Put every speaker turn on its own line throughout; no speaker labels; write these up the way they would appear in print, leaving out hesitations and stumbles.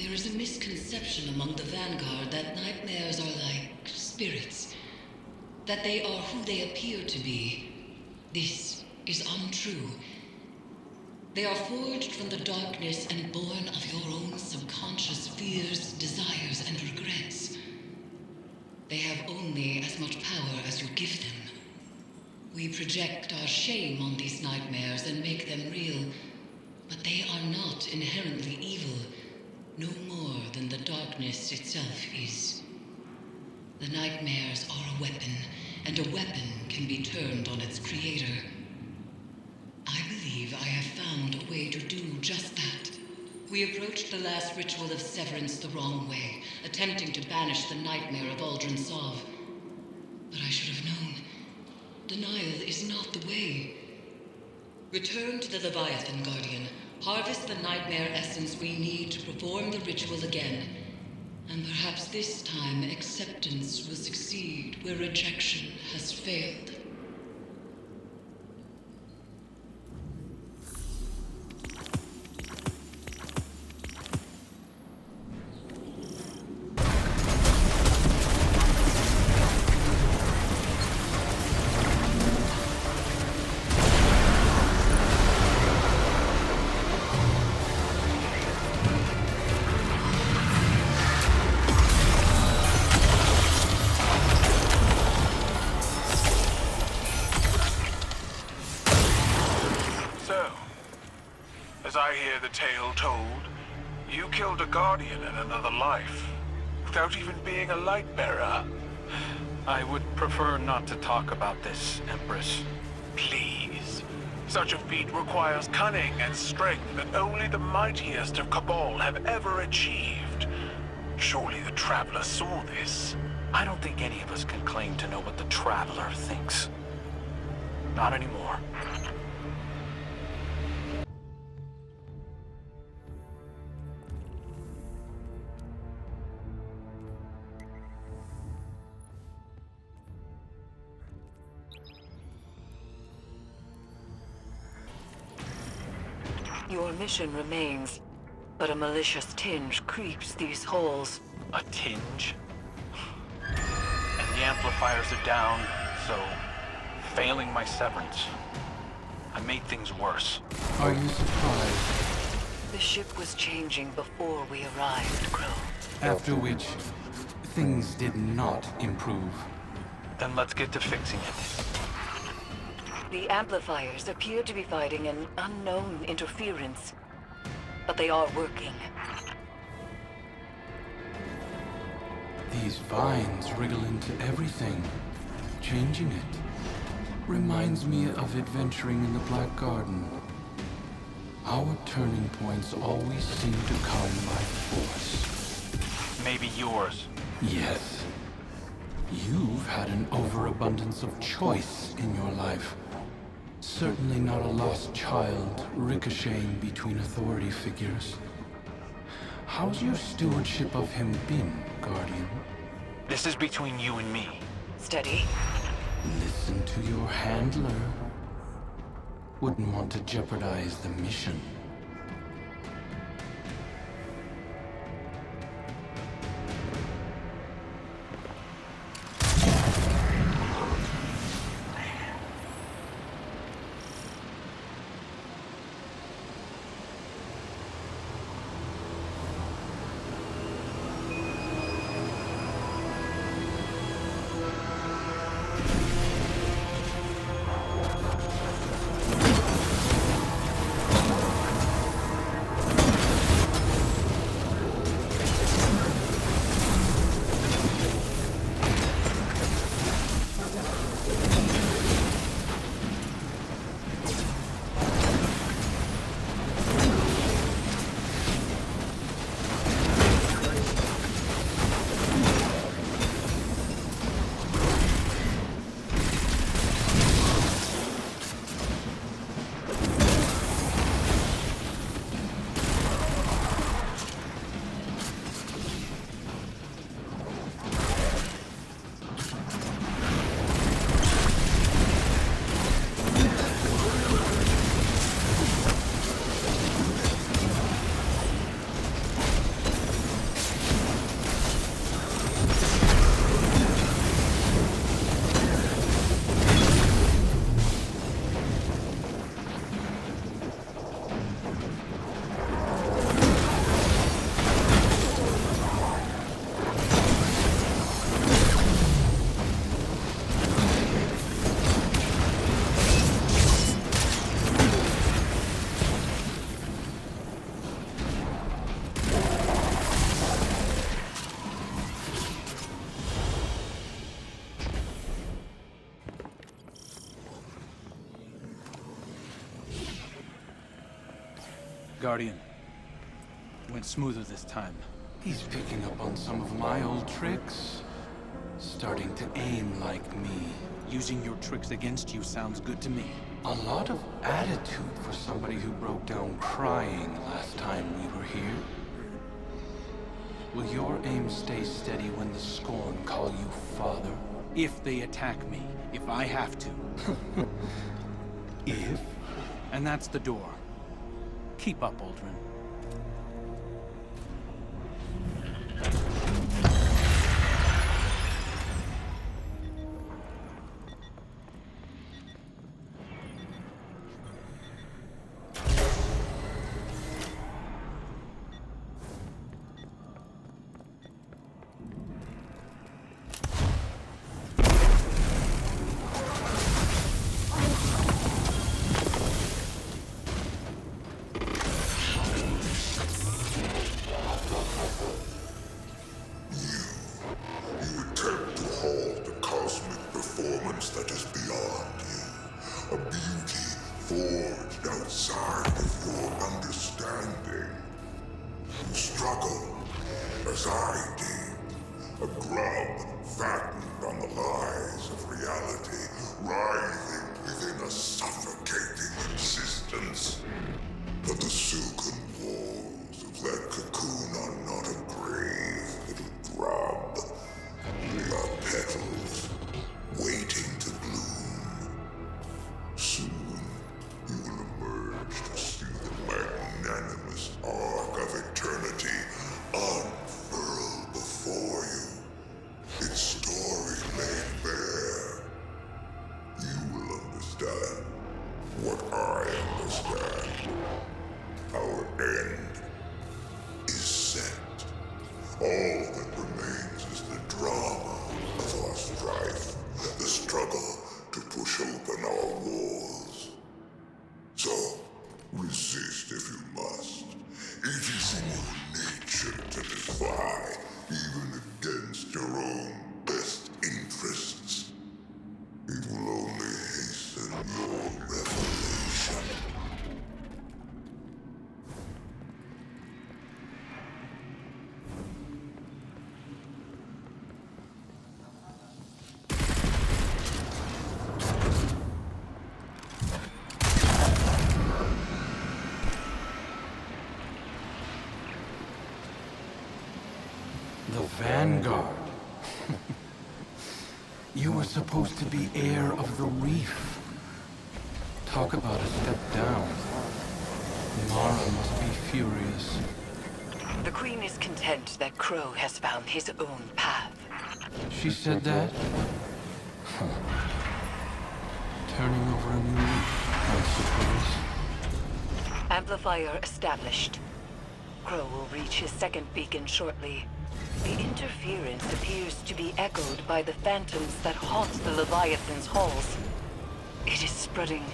There is a misconception among the Vanguard that nightmares are like spirits, that they are who they appear to be. This is untrue. They are forged from the darkness and born of your own subconscious fears, desires, and regrets. They have only as much power as you give them. We project our shame on these nightmares and make them real, but they are not inherently evil, no more than the darkness itself is. The nightmares are a weapon, and a weapon can be turned on its creator. I believe I have found a way to do just that. We approached the last ritual of severance the wrong way, attempting to banish the nightmare of Aldrin Sov. But I should have known. Denial is not the way. Return to the Leviathan, Guardian. Harvest the nightmare essence we need to perform the ritual again. And perhaps this time acceptance will succeed where rejection has failed.
As I hear the tale told, you killed a Guardian in another life, without even being a light bearer.
I would prefer not to talk about this, Empress.
Please. Such a feat requires cunning and strength that only the mightiest of Cabal have ever achieved. Surely the Traveler saw this.
I don't think any of us can claim to know what the Traveler thinks. Not anymore.
Your mission remains, but a malicious tinge creeps these halls.
A tinge? And the amplifiers are down, so failing my severance, I made things worse.
Are you surprised?
The ship was changing before we arrived, Crow.
After which, things did not improve.
Then let's get to fixing it.
The amplifiers appear to be fighting an unknown interference, but they are working.
These vines wriggle into everything, changing it. Reminds me of adventuring in the Black Garden. Our turning points always seem to come by force.
Maybe yours.
Yes. You've had an overabundance of choice in your life. Certainly not a lost child ricocheting between authority figures. How's your stewardship of him been, Guardian?
This is between you and me.
Steady.
Listen to your handler. Wouldn't want to jeopardize the mission.
Guardian, went smoother this time.
He's picking up on some of my old tricks. Starting to aim like me.
Using your tricks against you sounds good to me.
A lot of attitude for somebody who broke down crying last time we were here. Will your aim stay steady when the Scorn call you father?
If they attack me, if I have to.
If?
And that's the door. Keep up, Aldrin.
That is beyond you. A beauty forged outside of your understanding. You struggle, as I did. A grub fattened on the lies of reality, writhing within a suffocating existence. But the silken walls of that cocoon are not a grave, little grub. They are petals, waiting to bloom. Soon, you will emerge to see the magnanimous arc of eternity unfurl before you. Its story laid bare. You will understand what I understand. Our end is set. All that remains is the drama of our strife. The struggle to push open our walls. So, resist if you must. It is in your nature to defy, even against your own best interests. It will only hasten your revelation.
The Vanguard. You were supposed to be heir of the reef. Talk about a step down. Mara must be furious.
The Queen is content that Crow has found his own path.
She said that? Huh. Turning over a new leaf, I suppose.
Amplifier established. Crow will reach his second beacon shortly. The interference appears to be echoed by the phantoms that haunt the Leviathan's halls. It is spreading.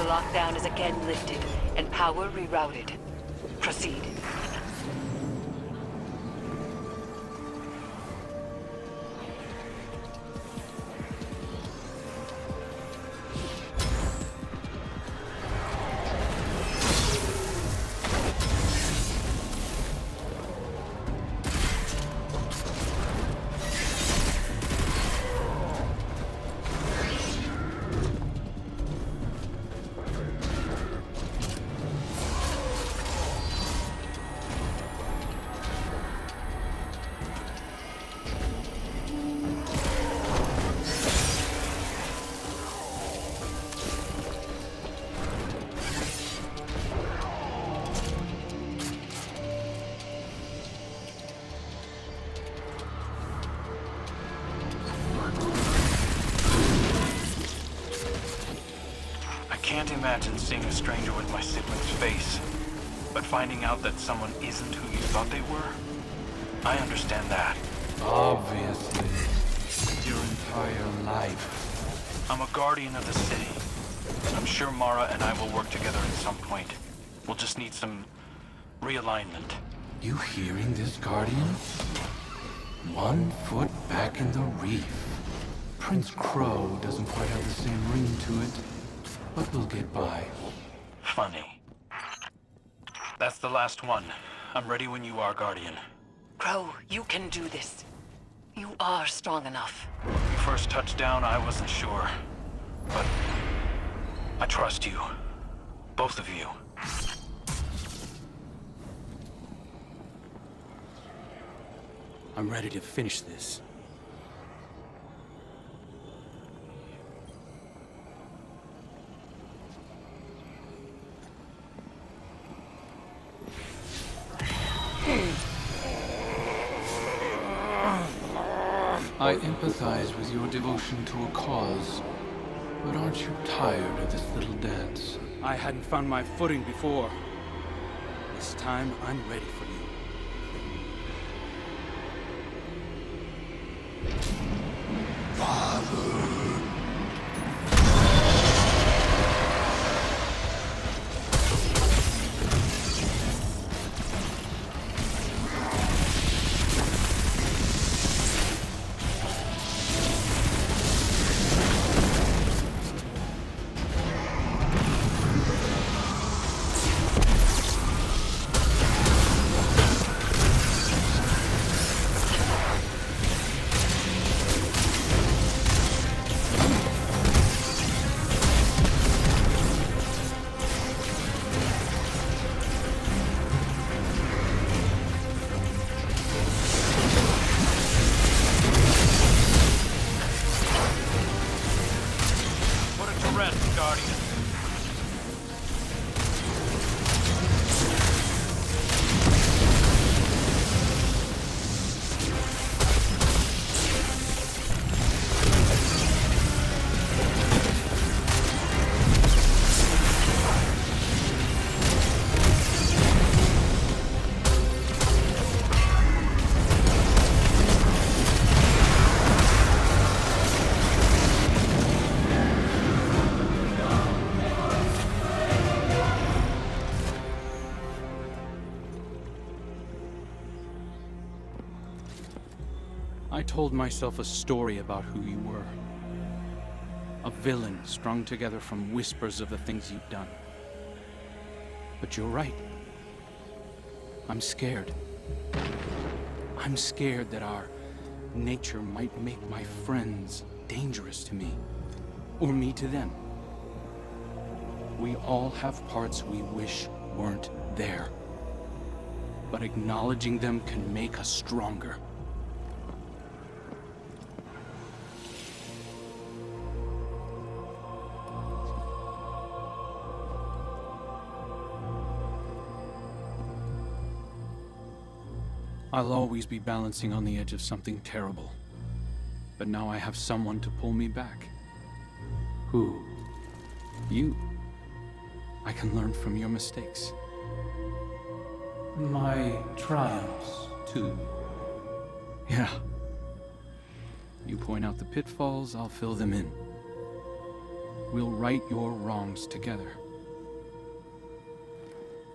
Lockdown is again lifted, and power rerouted. Proceed.
can't imagine seeing a stranger with my sibling's face, but finding out that someone isn't who you thought they were, I understand that.
Obviously. Your entire life.
I'm a guardian of the city. I'm sure Mara and I will work together at some point. We'll just need some realignment.
You hearing this, Guardian? 1 foot back in the reef. Prince Crow doesn't quite have the same ring to it, but we'll get by.
Funny. That's the last one. I'm ready when you are, Guardian.
Crow, you can do this. You are strong enough.
When you first touched down, I wasn't sure. But I trust you. Both of you.
I'm ready to finish this.
I empathize with your devotion to a cause, but aren't you tired of this little dance?
I hadn't found my footing before. This time, I'm ready for you. I told myself a story about who you were. A villain strung together from whispers of the things you'd done. But you're right. I'm scared. I'm scared that our nature might make my friends dangerous to me. Or me to them. We all have parts we wish weren't there. But acknowledging them can make us stronger. I'll always be balancing on the edge of something terrible. But now I have someone to pull me back. Who? You. I can learn from your mistakes.
My triumphs, too.
Yeah. You point out the pitfalls, I'll fill them in. We'll right your wrongs together.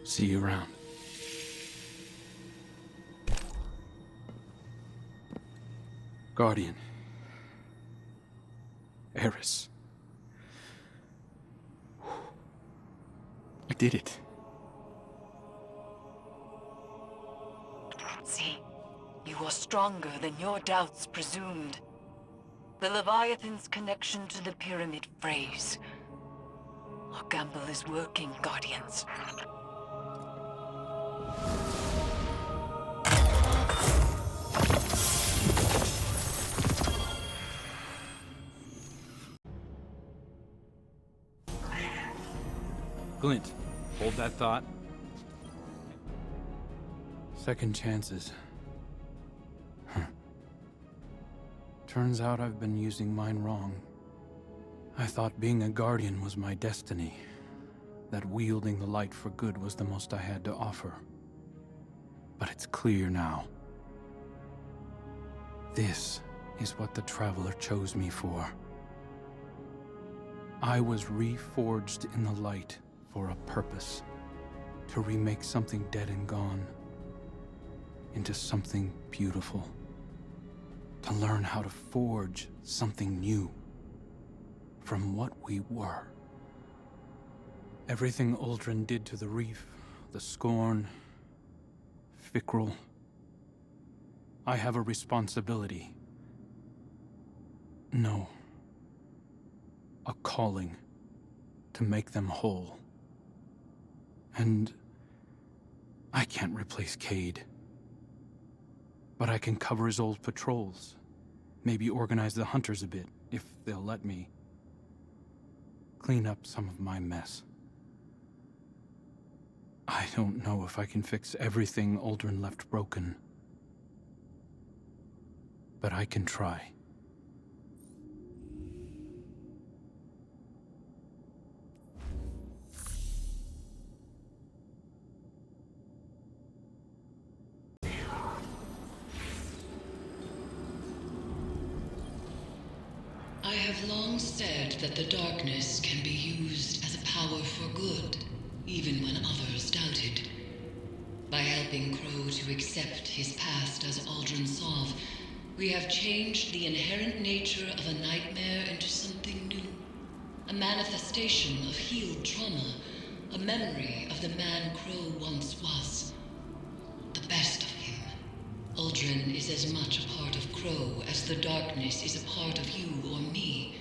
See you around. Guardian. Eris. I did it.
See, you are stronger than your doubts presumed. The Leviathan's connection to the pyramid phrase. Our gamble is working, Guardians.
Glint, hold that thought. Second chances. Turns out I've been using mine wrong.
I thought being a guardian was my destiny, that wielding the light for good was the most I had to offer. But it's clear now. This is what the Traveler chose me for. I was reforged in the light for a purpose. To remake something dead and gone into something beautiful. To learn how to forge something new from what we were. Everything Uldren did to the reef, the scorn, Fikrul. I have a responsibility. No. A calling to make them whole. And I can't replace Cade. But I can cover his old patrols. Maybe organize the hunters a bit, if they'll let me. Clean up some of my mess. I don't know if I can fix everything Uldren left broken. But I can try.
I have long said that the darkness can be used as a power for good, even when others doubted. By helping Crow to accept his past as Aldrin Sov, we have changed the inherent nature of a nightmare into something new. A manifestation of healed trauma, a memory of the man Crow once was. The best of him. Uldren is as much a part of Crow as the darkness is a part of you or me.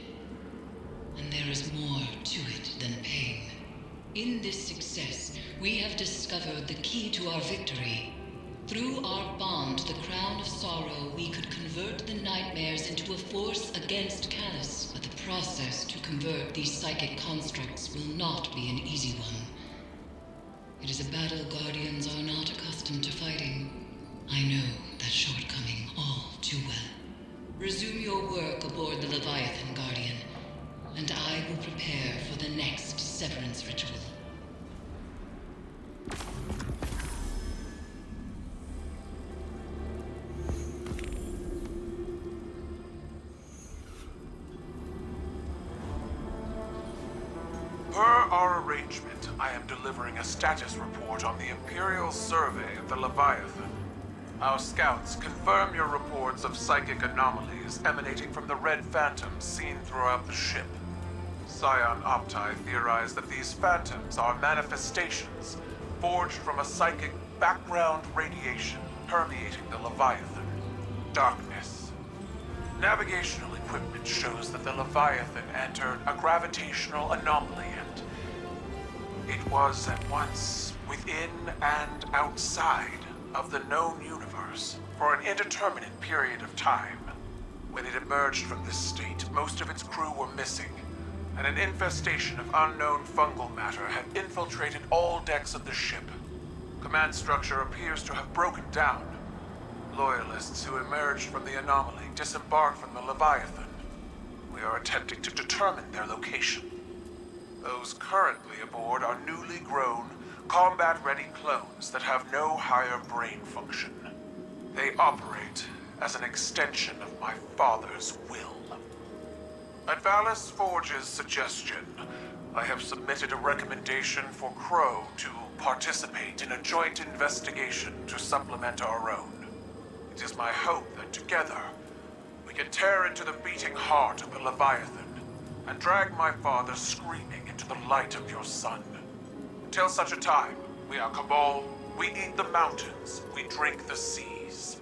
And there is more to it than pain. In this success, we have discovered the key to our victory. Through our bond, the Crown of Sorrow, we could convert the nightmares into a force against Callus. But the process to convert these psychic constructs will not be an easy one. It is a battle Guardians are not accustomed to fighting. I know that shortcoming all too well. Resume your work aboard the Leviathan, Guardian, and I will prepare for the next severance ritual.
Per our arrangement, I am delivering a status report on the Imperial survey of the Leviathan. Our scouts confirm your reports of psychic anomalies emanating from the red phantoms seen throughout the ship. Scion Opti theorize that these phantoms are manifestations forged from a psychic background radiation permeating the Leviathan. Darkness. Navigational equipment shows that the Leviathan entered a gravitational anomaly and it was at once within and outside of the known universe for an indeterminate period of time. When it emerged from this state, most of its crew were missing, and an infestation of unknown fungal matter had infiltrated all decks of the ship. Command structure appears to have broken down. Loyalists who emerged from the anomaly disembarked from the Leviathan. We are attempting to determine their location. Those currently aboard are newly grown, combat-ready clones that have no higher brain function. They operate as an extension of my father's will. At Valis Forge's suggestion, I have submitted a recommendation for Crow to participate in a joint investigation to supplement our own. It is my hope that together, we can tear into the beating heart of the Leviathan and drag my father screaming into the light of your sun. Until such a time, we are Cabal, we eat the mountains, we drink the seas.